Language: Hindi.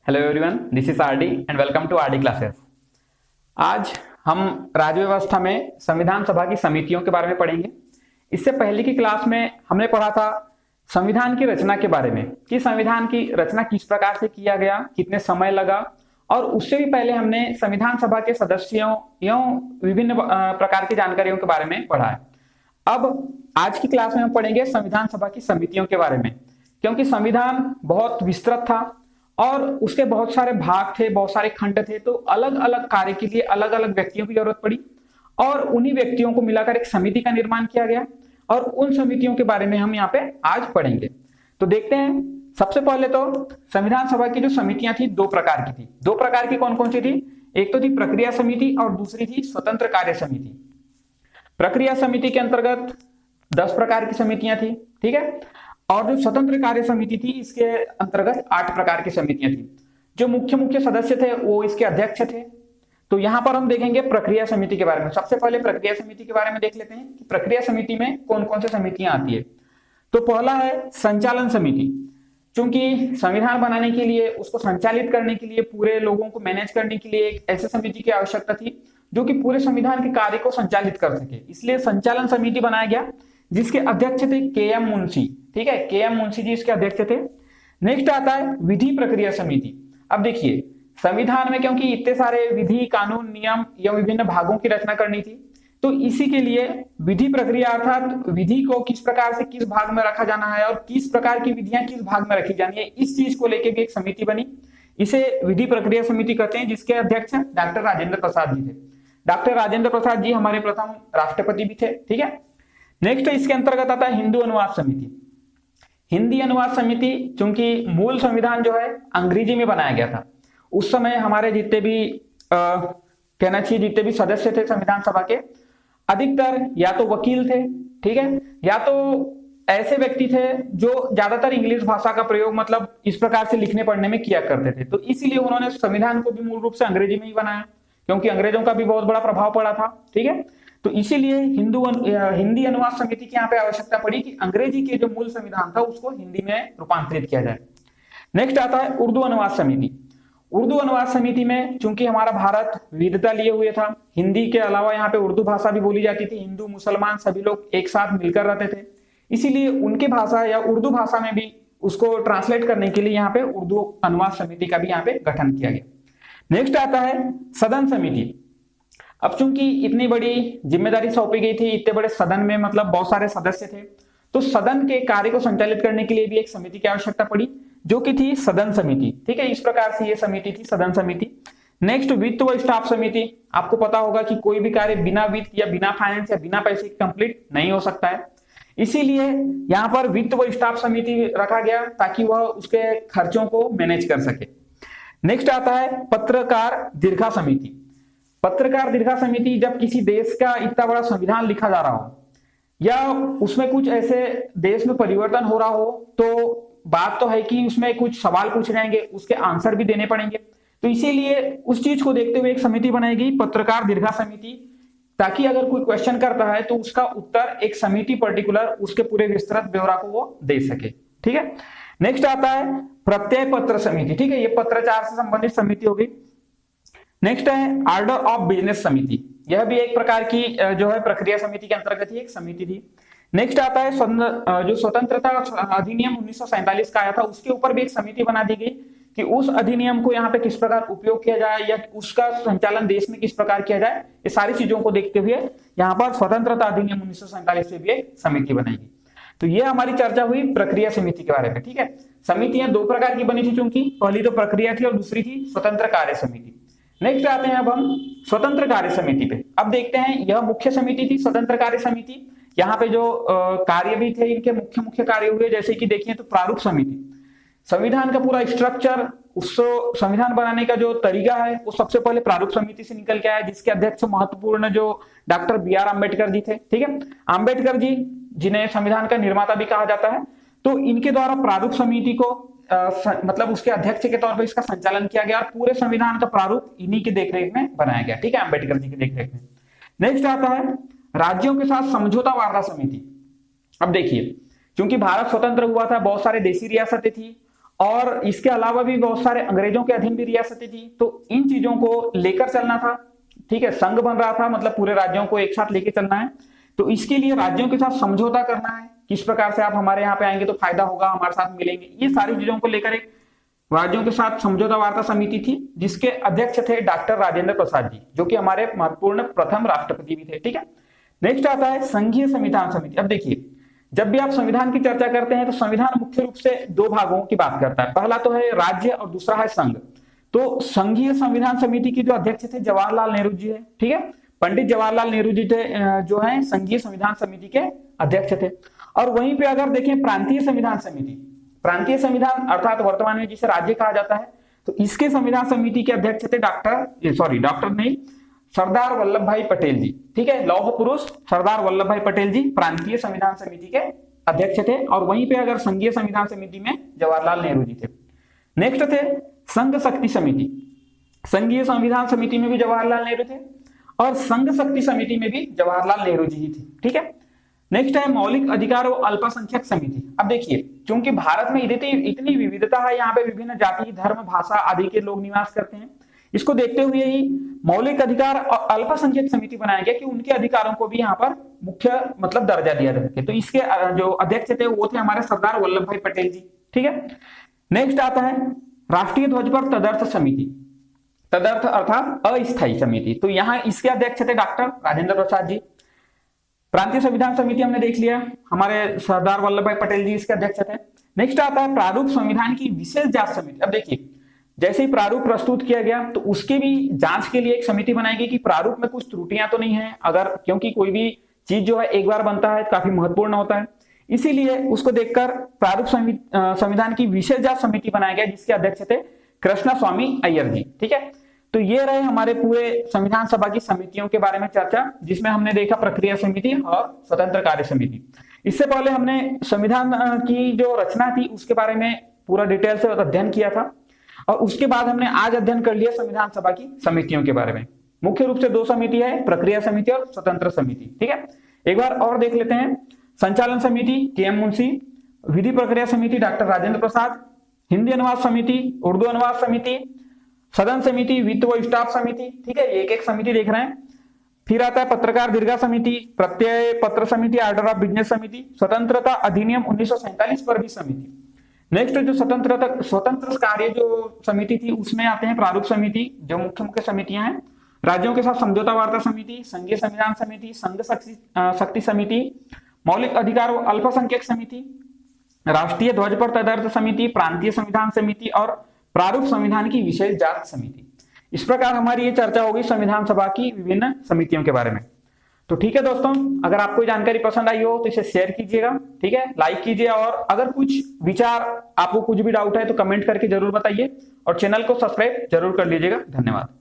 Hello everyone, this is RD and welcome to RD classes. आज हम राज्य व्यवस्था में संविधान सभा की समितियों के बारे में पढ़ेंगे। इससे पहले की क्लास में हमने पढ़ा था संविधान की रचना के बारे में कि संविधान की रचना किस प्रकार से किया गया, कितने समय लगा, और उससे भी पहले हमने संविधान सभा के सदस्यों एवं विभिन्न प्रकार की जानकारियों के बारे में पढ़ा है। अब आज की क्लास में हम पढ़ेंगे संविधान सभा की समितियों के बारे में, क्योंकि संविधान बहुत विस्तृत था और उसके बहुत सारे भाग थे, बहुत सारे खंड थे, तो अलग अलग कार्य के लिए अलग अलग व्यक्तियों की जरूरत पड़ी और उन्हीं व्यक्तियों को मिलाकर एक समिति का निर्माण किया गया और उन समितियों के बारे में हम यहाँ पे आज पढ़ेंगे। तो देखते हैं, सबसे पहले तो संविधान सभा की जो समितियां थी दो प्रकार की थी। दो प्रकार की कौन कौन सी थी? एक तो थी प्रक्रिया समिति और दूसरी थी स्वतंत्र कार्य समिति। प्रक्रिया समिति के अंतर्गत 10 प्रकार की समितियां थी, ठीक है, और जो स्वतंत्र कार्य समिति थी इसके अंतर्गत 8 प्रकार की समितियां थी। जो मुख्य मुख्य सदस्य थे वो इसके अध्यक्ष थे। तो यहां पर हम देखेंगे प्रक्रिया समिति के बारे में। सबसे पहले प्रक्रिया समिति के बारे में देख लेते हैं कि प्रक्रिया समिति में कौन कौन सी समितियां आती है। तो पहला है संचालन समिति। चूंकि संविधान बनाने के लिए, उसको संचालित करने के लिए, पूरे लोगों को मैनेज करने के लिए एक ऐसे समिति की आवश्यकता थी जो कि पूरे संविधान के कार्य को संचालित कर सके, इसलिए संचालन समिति बनाया गया जिसके अध्यक्ष थे के.एम. मुंशी। ठीक है, के.एम. मुंशी जी इसके अध्यक्ष थे। नेक्स्ट आता है विधि प्रक्रिया समिति। अब देखिए, संविधान में क्योंकि इतने सारे विधि, कानून, नियम या विभिन्न भागों की रचना करनी थी, तो इसी के लिए विधि प्रक्रिया अर्थात विधि को किस प्रकार से किस भाग में रखा जाना है और किस प्रकार की विधियां किस भाग में रखी जानी है, इस चीज को लेकर भी एक समिति बनी। इसे विधि प्रक्रिया समिति कहते हैं, जिसके अध्यक्ष डॉक्टर राजेंद्र प्रसाद जी थे। डॉक्टर राजेंद्र प्रसाद जी हमारे प्रथम राष्ट्रपति भी थे। ठीक है, नेक्स्ट इसके अंतर्गत आता है हिंदू अनुवाद समिति। हिंदी अनुवाद समिति, चूंकि मूल संविधान जो है अंग्रेजी में बनाया गया था, उस समय हमारे जितने भी कहना चाहिए जितने भी सदस्य थे संविधान सभा के, अधिकतर या तो वकील थे, ठीक है, या तो ऐसे व्यक्ति थे जो ज्यादातर इंग्लिश भाषा का प्रयोग मतलब इस प्रकार से लिखने पढ़ने में किया करते थे। तो इसीलिए उन्होंने संविधान को भी मूल रूप से अंग्रेजी में ही बनाया, क्योंकि अंग्रेजों का भी बहुत बड़ा प्रभाव पड़ा था। ठीक है, तो इसीलिए हिंदी अनुवाद समिति की यहाँ पे आवश्यकता पड़ी कि अंग्रेजी के जो मूल संविधान था उसको हिंदी में रूपांतरित किया जाए। नेक्स्ट आता है उर्दू अनुवाद समिति। उर्दू अनुवाद समिति में चूंकि हमारा भारत विविधता लिए हुए था, हिंदी के अलावा यहाँ पे उर्दू भाषा भी बोली जाती थी, हिंदू मुसलमान सभी लोग एक साथ मिलकर रहते थे, इसीलिए उनकी भाषा या उर्दू भाषा में भी उसको ट्रांसलेट करने के लिए यहाँ पे उर्दू अनुवाद समिति का भी यहाँ पे गठन किया गया। नेक्स्ट आता है सदन समिति। अब चूंकि इतनी बड़ी जिम्मेदारी सौंपी गई थी, इतने बड़े सदन में मतलब बहुत सारे सदस्य थे, तो सदन के कार्य को संचालित करने के लिए भी एक समिति की आवश्यकता पड़ी जो कि थी सदन समिति। ठीक है, इस प्रकार से ये समिति थी सदन समिति। नेक्स्ट वित्त व स्टाफ समिति। आपको पता होगा कि कोई भी कार्य बिना वित्त या बिना फाइनेंस या बिना पैसे के कंप्लीट नहीं हो सकता है, इसीलिए यहाँ पर वित्त व स्टाफ समिति रखा गया ताकि वह उसके खर्चों को मैनेज कर सके। नेक्स्ट आता है पत्रकार दीर्घा समिति। पत्रकार दीर्घा समिति, जब किसी देश का इतना बड़ा संविधान लिखा जा रहा हो या उसमें कुछ ऐसे देश में परिवर्तन हो रहा हो, तो बात तो है कि उसमें कुछ सवाल पूछे जाएंगे, उसके आंसर भी देने पड़ेंगे, तो इसीलिए उस चीज को देखते हुए एक समिति बनाई गई, पत्रकार दीर्घा समिति, ताकि अगर कोई क्वेश्चन करता है तो उसका उत्तर एक समिति पर्टिकुलर उसके पूरे विस्तृत ब्यौरा को वो दे सके। ठीक है, नेक्स्ट आता है प्रत्यय पत्र समिति। ठीक है, ये पत्राचार से संबंधित समिति होगी। नेक्स्ट है ऑर्डर ऑफ बिजनेस समिति। यह भी एक प्रकार की जो है प्रक्रिया समिति के अंतर्गत ही एक समिति थी। नेक्स्ट आता है जो स्वतंत्रता अधिनियम 1947 का आया था, उसके ऊपर भी एक समिति बना दी गई कि उस अधिनियम को यहाँ पे किस प्रकार उपयोग किया जाए या उसका संचालन देश में किस प्रकार किया जाए, ये सारी चीजों को देखते हुए यहाँ पर स्वतंत्रता अधिनियम 1947 में भी एक समिति बनाएगी। तो ये हमारी चर्चा हुई प्रक्रिया समिति के बारे में। ठीक है, समितियां दो प्रकार की बनी थी, चूंकि पहली तो प्रक्रिया थी और दूसरी थी स्वतंत्र कार्य समिति। नेक्स्ट आते हैं अब हम स्वतंत्र कार्य समिति पे। अब देखते हैं, यह मुख्य समिति थी स्वतंत्र कार्य समिति। यहाँ पे जो कार्य भी थे, इनके मुख्य मुख्य कार्य हुए, जैसे कि देखिए तो प्रारूप समिति, संविधान का पूरा स्ट्रक्चर, उसको संविधान बनाने का जो तरीका है वो सबसे पहले प्रारूप समिति से निकल के आया, जिसके अध्यक्ष महत्वपूर्ण जो डॉक्टर बी.आर. अम्बेडकर जी थे। ठीक है, अम्बेडकर जी जिन्हें संविधान का निर्माता भी कहा जाता है, तो इनके द्वारा प्रारूप समिति को मतलब उसके अध्यक्ष के तौर पर इसका संचालन किया गया और पूरे संविधान का प्रारूप इन्हीं की देखरेख में बनाया गया। ठीक है, अम्बेडकर जी की देखरेख में। नेक्स्ट आता है राज्यों के साथ समझौता वार्ता समिति। अब देखिए, क्योंकि भारत स्वतंत्र हुआ था, बहुत सारे देशी रियासतें थी और इसके अलावा भी बहुत सारे अंग्रेजों के अधीन भी रियासतें थी। तो इन चीजों को लेकर चलना था, ठीक है, संघ बन रहा था, मतलब पूरे राज्यों को एक साथ लेके चलना है। तो इसके लिए राज्यों के साथ समझौता करना है, किस प्रकार से आप हमारे यहाँ पे आएंगे तो फायदा होगा, हमारे साथ मिलेंगे, ये सारी चीजों को लेकर एक राज्यों के साथ समझौता वार्ता समिति थी, जिसके अध्यक्ष थे डॉक्टर राजेंद्र प्रसाद जी, जो कि हमारे महत्वपूर्ण प्रथम राष्ट्रपति भी थे। ठीक है, नेक्स्ट आता है संघीय संविधान समिति। अब देखिए, जब भी आप संविधान की चर्चा करते हैं तो संविधान मुख्य रूप से दो भागों की बात करता है, पहला तो है राज्य और दूसरा है संघ। तो संघीय संविधान समिति के जो अध्यक्ष थे जवाहरलाल नेहरू जी है, ठीक है, पंडित जवाहरलाल नेहरू जी थे जो है संघीय संविधान समिति के अध्यक्ष थे। और वहीं पे अगर देखें प्रांतीय संविधान समिति, प्रांतीय संविधान अर्थात वर्तमान में जिसे राज्य कहा जाता है, तो इसके संविधान समिति के अध्यक्ष थे डॉक्टर नहीं, सरदार वल्लभ भाई पटेल जी। ठीक है, लौह पुरुष सरदार वल्लभ भाई पटेल जी प्रांतीय संविधान समिति के अध्यक्ष थे। और वहीं पे अगर संघीय संविधान समिति में जवाहरलाल नेहरू जी थे। नेक्स्ट थे संघ शक्ति समिति, संघीय संविधान समिति में भी जवाहरलाल नेहरू थे और संघ शक्ति समिति में भी जवाहरलाल नेहरू जी ही थे। ठीक है, नेक्स्ट है मौलिक अधिकार और अल्पसंख्यक समिति। अब देखिए, क्योंकि भारत में इतनी विविधता है, यहाँ पे विभिन्न जाति, धर्म, भाषा आदि के लोग निवास करते हैं, इसको देखते हुए ही मौलिक अधिकार और अल्पसंख्यक समिति बनाया गया कि उनके अधिकारों को भी यहाँ पर मुख्य मतलब दर्जा दिया जा सके। तो इसके जो अध्यक्ष थे वो थे हमारे सरदार वल्लभ भाई पटेल जी। ठीक है, नेक्स्ट आता है राष्ट्रीय ध्वज पर तदर्थ समिति, तदर्थ अर्थात अस्थायी समिति। तो यहाँ इसके अध्यक्ष थे डॉक्टर राजेंद्र प्रसाद जी। प्रांतीय संविधान समिति हमने देख लिया, हमारे सरदार वल्लभ भाई पटेल जी इसके अध्यक्ष थे। नेक्स्ट आता है प्रारूप संविधान की विशेष जांच समिति। अब देखिए, जैसे ही प्रारूप प्रस्तुत किया गया तो उसके भी जांच के लिए एक समिति बनाई गई कि प्रारूप में कुछ त्रुटियां तो नहीं है, अगर क्योंकि कोई भी चीज जो है एक बार बनता है काफी महत्वपूर्ण होता है, इसीलिए उसको देखकर प्रारूप संविधान की विशेष जांच समिति बनाया गया, जिसके अध्यक्ष थे कृष्णा स्वामी अय्यर जी। ठीक है, तो ये रहे हमारे पूरे संविधान सभा की समितियों के बारे में चर्चा, जिसमें हमने देखा प्रक्रिया समिति और स्वतंत्र कार्य समिति। इससे पहले हमने संविधान की जो रचना थी उसके बारे में पूरा डिटेल से अध्ययन किया था, और उसके बाद हमने आज अध्ययन कर लिया संविधान सभा की समितियों के बारे में। मुख्य रूप से दो समिति है, प्रक्रिया समिति और स्वतंत्र समिति। ठीक है, एक बार और देख लेते हैं। संचालन समिति के.एम. मुंशी, विधि प्रक्रिया समिति डॉक्टर राजेंद्र प्रसाद, हिंदी अनुवाद समिति, उर्दू अनुवाद समिति, सदन समिति, वित्त व स्टाफ समिति। ठीक है, एक एक समिति देख रहे हैं। फिर आता है पत्रकार दीर्घा समिति, प्रत्यय पत्र समिति, ऑर्डर ऑफ बिजनेस समिति, स्वतंत्रता अधिनियम 1947 पर भी समिति। नेक्स्ट जो स्वतंत्र कार्य जो समिति थी उसमें आते हैं प्रारूप समिति, जो मुख्य समितियां हैं, राज्यों के साथ समझौता वार्ता समिति, संघीय संविधान समिति, संघ शक्ति समिति, मौलिक अधिकार व अल्पसंख्यक समिति, राष्ट्रीय ध्वज पर तदर्थ समिति, प्रांतीय संविधान समिति और प्रारूप संविधान की विशेष जांच समिति। इस प्रकार हमारी ये चर्चा होगी संविधान सभा की विभिन्न समितियों के बारे में। तो ठीक है दोस्तों, अगर आपको जानकारी पसंद आई हो तो इसे शेयर कीजिएगा, ठीक है, लाइक कीजिए, और अगर कुछ विचार, आपको कुछ भी डाउट है तो कमेंट करके जरूर बताइए, और चैनल को सब्सक्राइब जरूर कर लीजिएगा। धन्यवाद।